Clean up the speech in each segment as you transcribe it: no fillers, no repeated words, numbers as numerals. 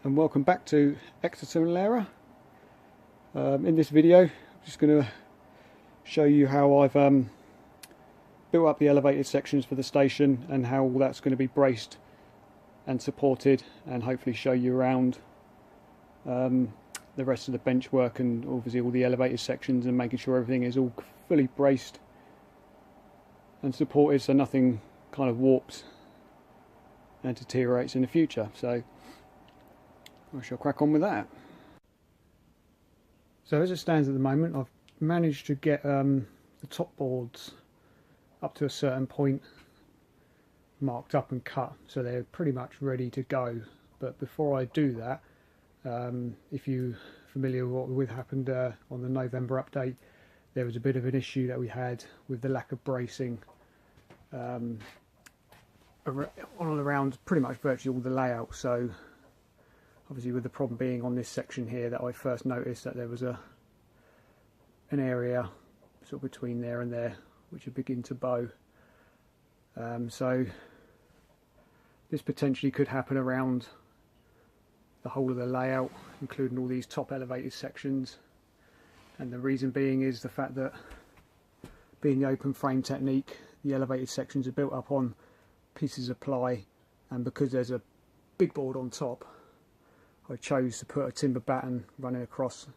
And welcome back to Exeter and Laira. In this video I'm just going to show you how I've built up the elevated sections for the station and how all that's going to be braced and supported, and hopefully show you around the rest of the bench work and obviously all the elevated sections, and making sure everything is all fully braced and supported so nothing kind of warps and deteriorates in the future. So I shall crack on with that. So as it stands at the moment, I've managed to get the top boards up to a certain point marked up and cut, so they're pretty much ready to go. But before I do that, if you're familiar with what happened on the November update, there was a bit of an issue that we had with the lack of bracing on and around pretty much virtually all the layout. So obviously, with the problem being on this section here, that I first noticed that there was an area sort of between there and there which would begin to bow. So this potentially could happen around the whole of the layout, including all these top elevated sections. And the reason being is the fact that, being the open frame technique, the elevated sections are built up on pieces of ply, and because there's a big board on top, I chose to put a timber batten running across,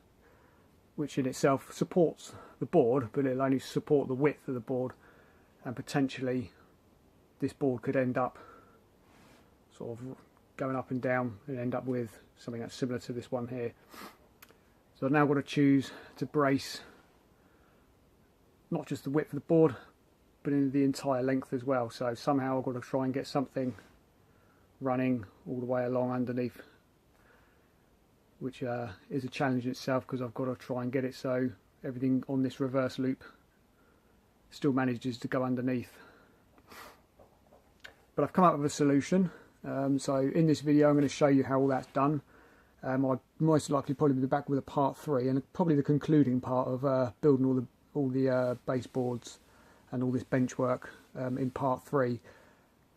which in itself supports the board, but it'll only support the width of the board, and potentially this board could end up sort of going up and down and end up with something that's similar to this one here. So I've now got to choose to brace not just the width of the board, but in the entire length as well. So somehow I've got to try and get something running all the way along underneath, which is a challenge in itself, because I've got to try and get it so everything on this reverse loop still manages to go underneath. But I've come up with a solution. So in this video I'm going to show you how all that's done. I'll most likely probably be back with a part 3, and probably the concluding part of building all the baseboards and all this bench work in part 3.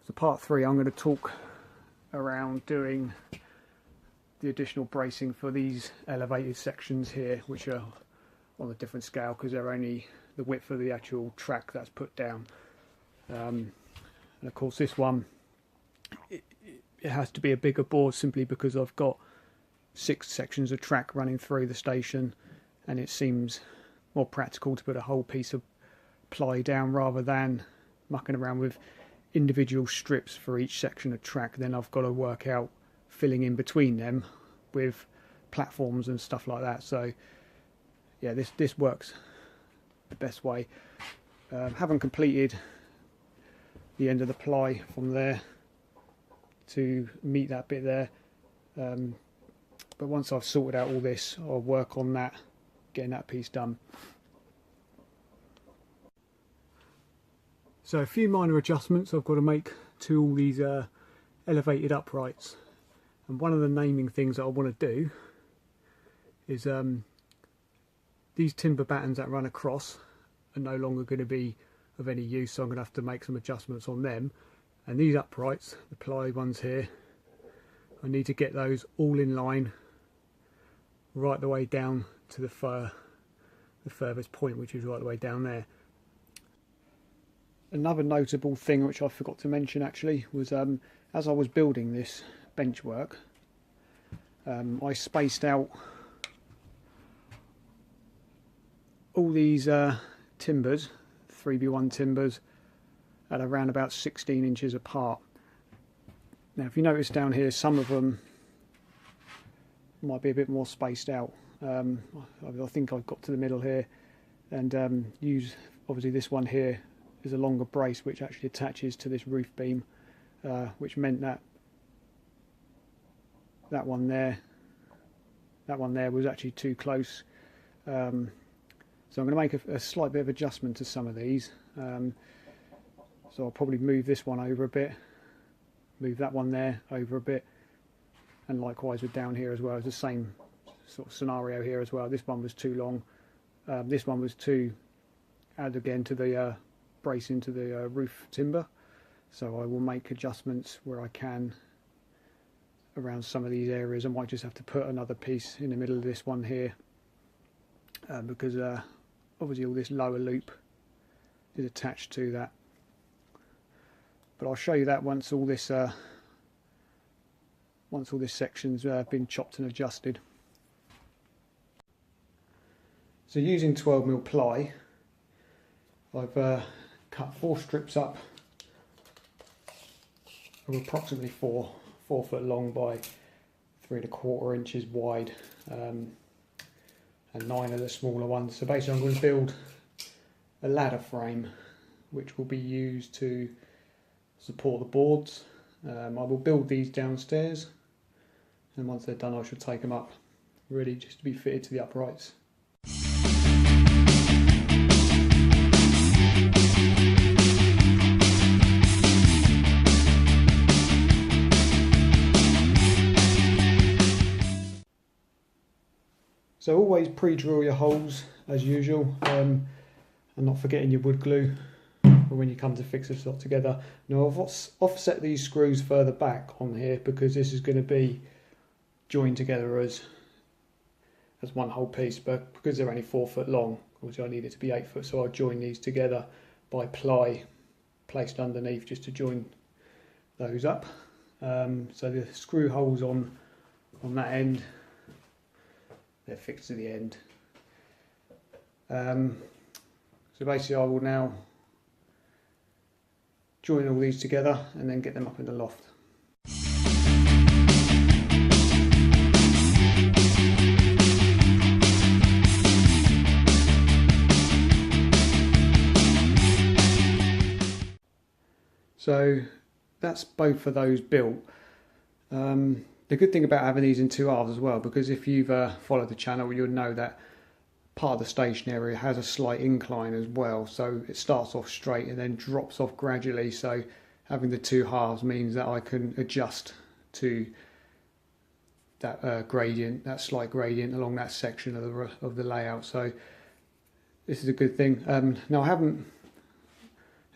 So part 3 I'm going to talk around doing the additional bracing for these elevated sections here, which are on a different scale because they're only the width of the actual track that's put down. And of course this one, it has to be a bigger board simply because I've got 6 sections of track running through the station, and it seems more practical to put a whole piece of ply down rather than mucking around with individual strips for each section of track. Then I've got to work out filling in between them with platforms and stuff like that. So yeah, this works the best way. Haven't completed the end of the ply from there to meet that bit there, but once I've sorted out all this, I'll work on that, getting that piece done. So a few minor adjustments I've got to make to all these elevated uprights, and one of the naming things that I want to do is these timber battens that run across are no longer going to be of any use, so I'm going to have to make some adjustments on them. And these uprights, the ply ones here, I need to get those all in line right the way down to the furthest point, which is right the way down there. Another notable thing which I forgot to mention actually was, as I was building this bench work, I spaced out all these timbers, 3x1 timbers, at around about 16 inches apart. Now if you notice down here, some of them might be a bit more spaced out. I think I've got to the middle here, and use obviously this one here is a longer brace which actually attaches to this roof beam, which meant that that one there was actually too close. So I'm going to make a slight bit of adjustment to some of these. So I'll probably move this one over a bit, move that one there over a bit, and likewise with down here as well. It's the same sort of scenario here as well. This one was too long, this one was too add again to the brace into the roof timber, so I will make adjustments where I can around some of these areas. I might just have to put another piece in the middle of this one here, because obviously all this lower loop is attached to that. But I'll show you that once all this section's been chopped and adjusted. So using 12mm ply, I've cut 4 strips up of approximately 4 foot long by 3 1/4 inches wide, and 9 of the smaller ones. So basically I'm going to build a ladder frame which will be used to support the boards. I will build these downstairs, and once they're done I shall take them up, really just to be fitted to the uprights. So always pre-drill your holes as usual, and not forgetting your wood glue for when you come to fix this lot together. Now I've offset these screws further back on here because this is going to be joined together as one whole piece, but because they're only 4 foot long, obviously I need it to be 8 foot, so I'll join these together by ply placed underneath just to join those up. So the screw holes on that end, they're fixed to the end. So basically I will now join all these together and then get them up in the loft. So that's both of those built. The good thing about having these in 2 halves as well, because if you've followed the channel, you'll know that part of the station area has a slight incline as well. So it starts off straight and then drops off gradually. So having the 2 halves means that I can adjust to that gradient, that slight gradient along that section of the layout. So this is a good thing. Now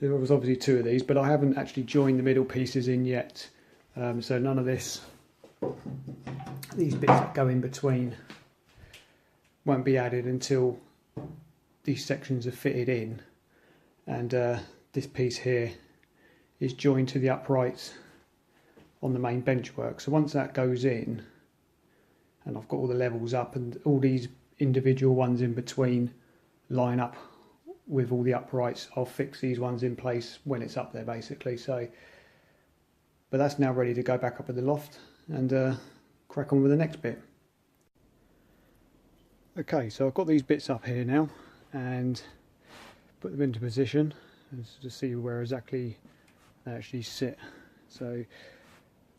there was obviously 2 of these, but I haven't actually joined the middle pieces in yet. So none of these bits that go in between won't be added until these sections are fitted in, and this piece here is joined to the uprights on the main benchwork. So once that goes in and I've got all the levels up and all these individual ones in between line up with all the uprights, I'll fix these ones in place when it's up there basically. So, but that's now ready to go back up in the loft and crack on with the next bit. Okay, so I've got these bits up here now and put them into position to see where exactly they actually sit. So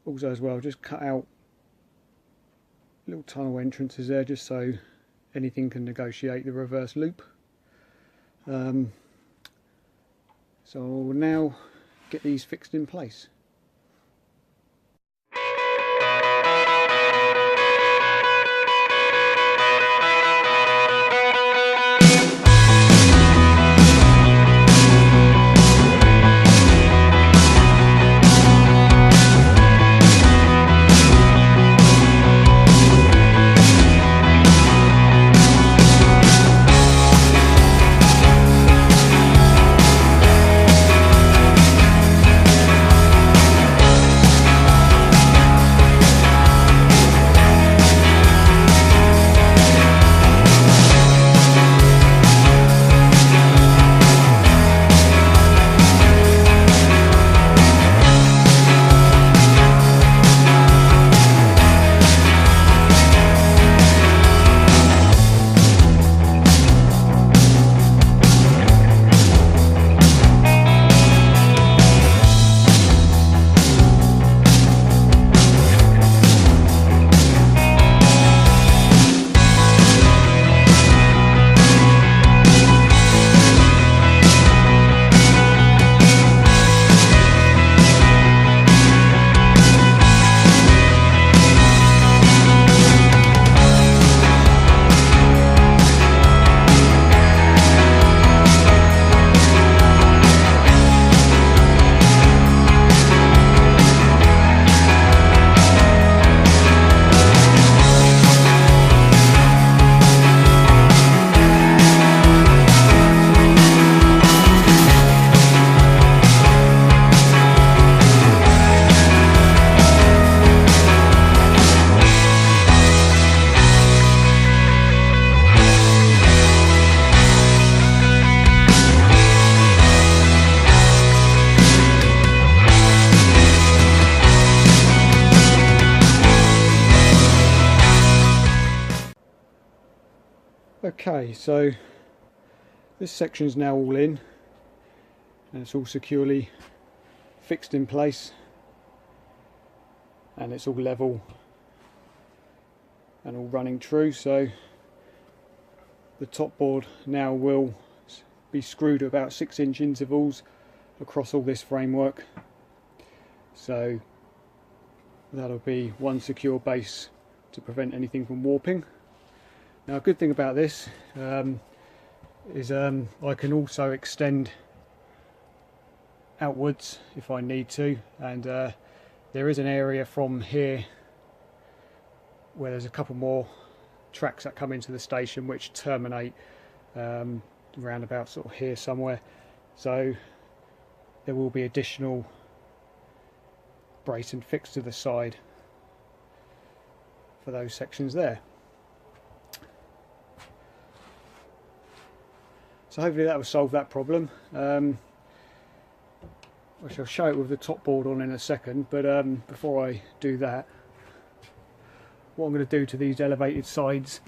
also as well, just cut out little tunnel entrances there just so anything can negotiate the reverse loop. So I'll now get these fixed in place. Okay, so this section is now all in and it's all securely fixed in place and it's all level and all running true. So the top board now will be screwed at about 6-inch intervals across all this framework, so that'll be one secure base to prevent anything from warping. Now, a good thing about this is I can also extend outwards if I need to, and there is an area from here where there's a couple more tracks that come into the station which terminate round about sort of here somewhere, so there will be additional bracing fixed to the side for those sections there. So hopefully that will solve that problem. I shall show it with the top board on in a second, but before I do that, what I'm going to do to these elevated sides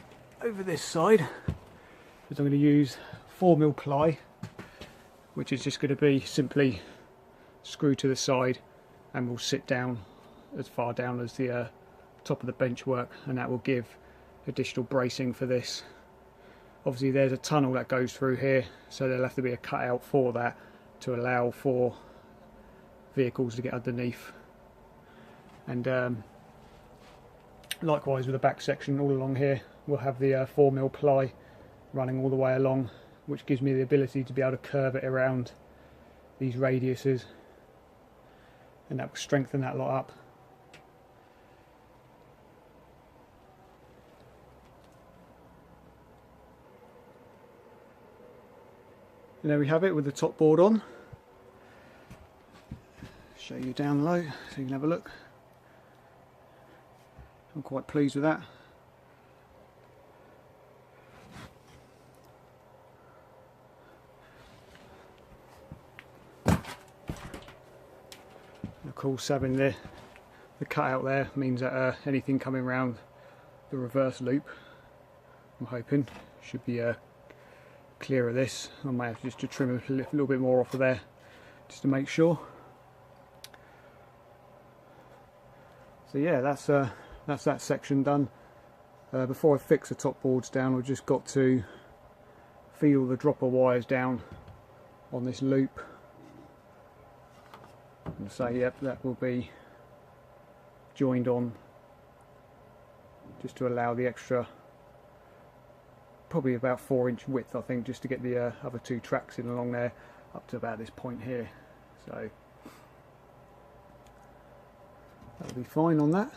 over this side is I'm going to use 4mm ply, which is just going to be simply screwed to the side and will sit down as far down as the top of the benchwork, and that will give additional bracing for this. Obviously there's a tunnel that goes through here, so there'll have to be a cutout for that to allow for vehicles to get underneath. And likewise with the back section all along here, we'll have the 4mm ply running all the way along, which gives me the ability to be able to curve it around these radiuses, and that will strengthen that lot up. And there we have it with the top board on. Show you down low so you can have a look. I'm quite pleased with that. And of course, having the cutout there means that anything coming around the reverse loop, I'm hoping, should be clear of this. I might have just to trim a little bit more off of there just to make sure. So yeah, that's that section done. Before I fix the top boards down, I've just got to feed all the dropper wires down on this loop and say yep, that will be joined on, just to allow the extra, probably about 4-inch width I think, just to get the other two tracks in along there up to about this point here. So that'll be fine on that.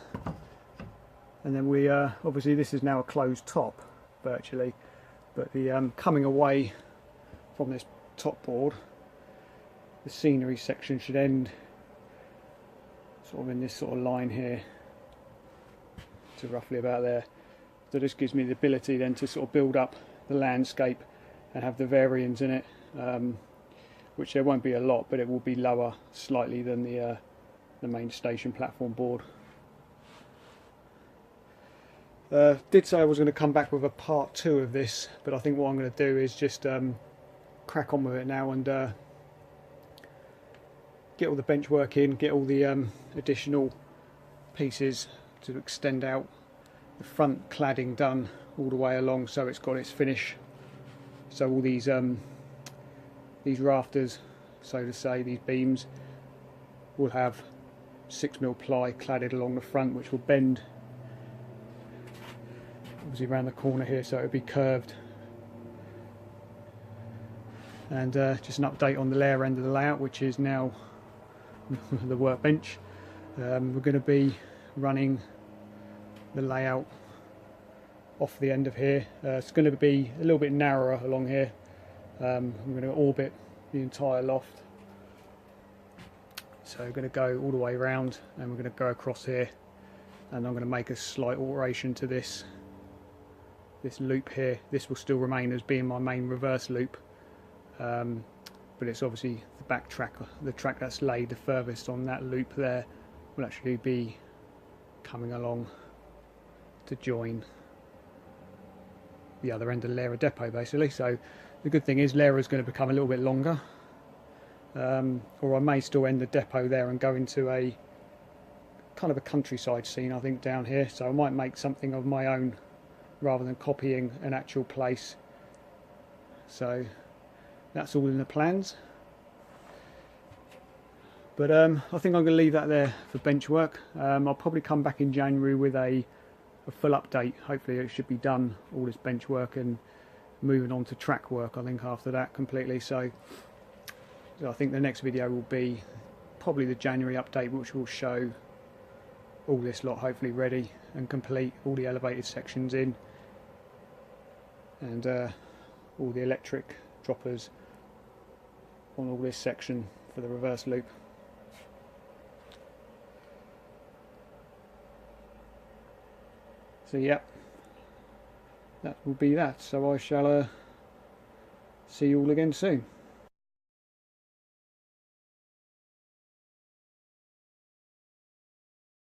And then we obviously this is now a closed top virtually, but the coming away from this top board, the scenery section should end sort of in this sort of line here to roughly about there. So this gives me the ability then to sort of build up the landscape and have the variants in it, which there won't be a lot, but it will be lower slightly than the main station platform board. Did say I was going to come back with a part 2 of this, but I think what I'm going to do is just crack on with it now and get all the bench work in, get all the additional pieces to extend out, the front cladding done all the way along so it's got its finish. So all these rafters, so to say, these beams, will have 6mm ply cladded along the front, which will bend obviously around the corner here, so it'll be curved. And just an update on the Laira end of the layout, which is now the workbench. We're going to be running the layout off the end of here. It's going to be a little bit narrower along here. I'm going to orbit the entire loft, so we're going to go all the way around and we're going to go across here, and I'm going to make a slight alteration to this loop here. This will still remain as being my main reverse loop, but it's obviously the back track, the track that's laid the furthest on that loop there, will actually be coming along to join the other end of the Laira depot basically. So the good thing is Laira is going to become a little bit longer, or I may still end the depot there and go into a kind of a countryside scene I think down here, so I might make something of my own rather than copying an actual place. So that's all in the plans. But I think I'm going to leave that there for bench work. I'll probably come back in January with a full update. Hopefully it should be done, all this bench work, and moving on to track work I think after that completely. So I think the next video will be probably the January update, which will show all this lot hopefully ready and complete, all the elevated sections in, and all the electric droppers on all this section for the reverse loop. So yeah, that will be that. So I shall see you all again soon.